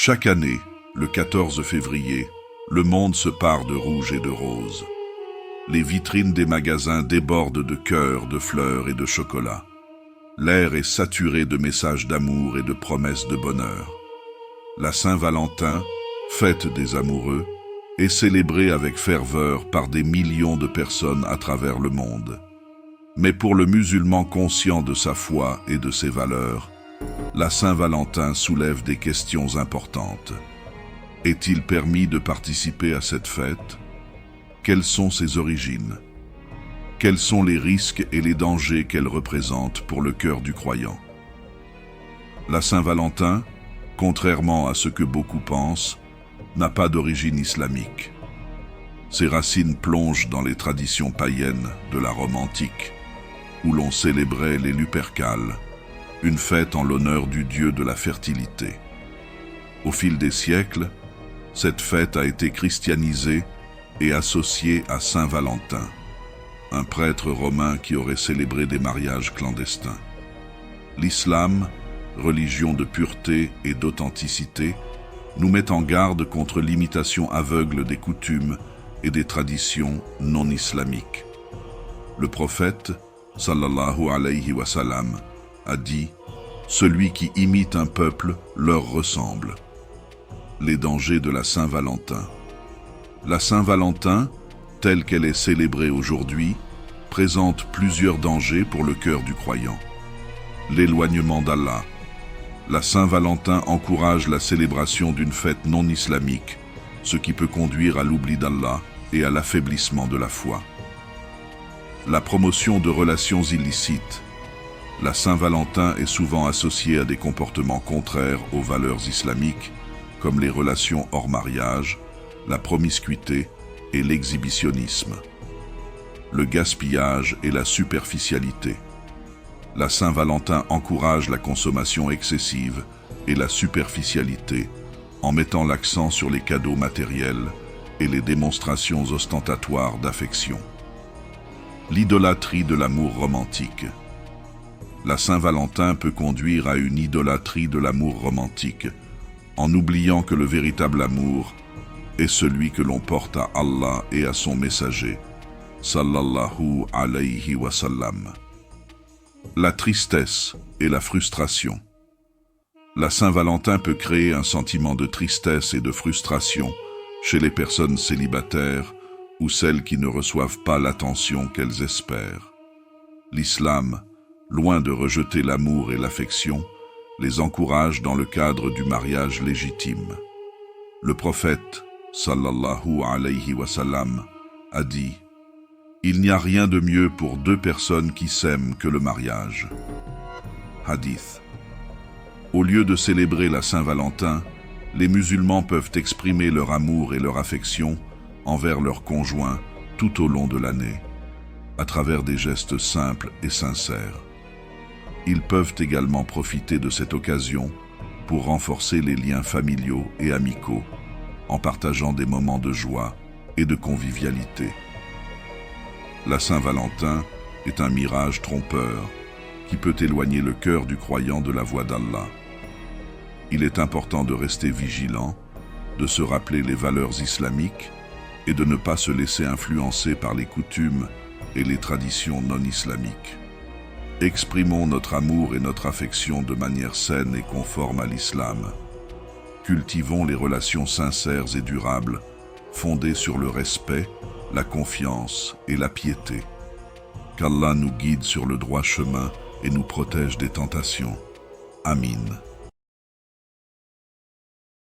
Chaque année, le 14 février, le monde se pare de rouge et de rose. Les vitrines des magasins débordent de cœurs, de fleurs et de chocolat. L'air est saturé de messages d'amour et de promesses de bonheur. La Saint-Valentin, fête des amoureux, est célébrée avec ferveur par des millions de personnes à travers le monde. Mais pour le musulman conscient de sa foi et de ses valeurs, la Saint-Valentin soulève des questions importantes. Est-il permis de participer à cette fête? Quelles sont ses origines? Quels sont les risques et les dangers qu'elle représente pour le cœur du croyant? La Saint-Valentin, contrairement à ce que beaucoup pensent, n'a pas d'origine islamique. Ses racines plongent dans les traditions païennes de la Rome antique, où l'on célébrait les Lupercales, une fête en l'honneur du dieu de la fertilité. Au fil des siècles, cette fête a été christianisée et associée à Saint Valentin, un prêtre romain qui aurait célébré des mariages clandestins. L'islam, religion de pureté et d'authenticité, nous met en garde contre l'imitation aveugle des coutumes et des traditions non islamiques. Le prophète, sallallahu alayhi wa sallam, a dit « Celui qui imite un peuple leur ressemble ». Les dangers de la Saint-Valentin. La Saint-Valentin, telle qu'elle est célébrée aujourd'hui, présente plusieurs dangers pour le cœur du croyant. L'éloignement d'Allah. La Saint-Valentin encourage la célébration d'une fête non islamique, ce qui peut conduire à l'oubli d'Allah et à l'affaiblissement de la foi. La promotion de relations illicites. La Saint-Valentin est souvent associée à des comportements contraires aux valeurs islamiques, comme les relations hors mariage, la promiscuité et l'exhibitionnisme. Le gaspillage et la superficialité. La Saint-Valentin encourage la consommation excessive et la superficialité en mettant l'accent sur les cadeaux matériels et les démonstrations ostentatoires d'affection. L'idolâtrie de l'amour romantique. La Saint-Valentin peut conduire à une idolâtrie de l'amour romantique, en oubliant que le véritable amour est celui que l'on porte à Allah et à son messager, sallallahu alayhi wa sallam. La tristesse et la frustration. La Saint-Valentin peut créer un sentiment de tristesse et de frustration chez les personnes célibataires ou celles qui ne reçoivent pas l'attention qu'elles espèrent. L'islam, loin de rejeter l'amour et l'affection, les encourage dans le cadre du mariage légitime. Le prophète, sallallahu alayhi wa sallam, a dit « Il n'y a rien de mieux pour deux personnes qui s'aiment que le mariage. » Hadith. Au lieu de célébrer la Saint-Valentin, les musulmans peuvent exprimer leur amour et leur affection envers leurs conjoints tout au long de l'année, à travers des gestes simples et sincères. Ils peuvent également profiter de cette occasion pour renforcer les liens familiaux et amicaux, en partageant des moments de joie et de convivialité. La Saint-Valentin est un mirage trompeur qui peut éloigner le cœur du croyant de la voie d'Allah. Il est important de rester vigilant, de se rappeler les valeurs islamiques et de ne pas se laisser influencer par les coutumes et les traditions non islamiques. Exprimons notre amour et notre affection de manière saine et conforme à l'islam. Cultivons les relations sincères et durables, fondées sur le respect, la confiance et la piété. Qu'Allah nous guide sur le droit chemin et nous protège des tentations. Amin.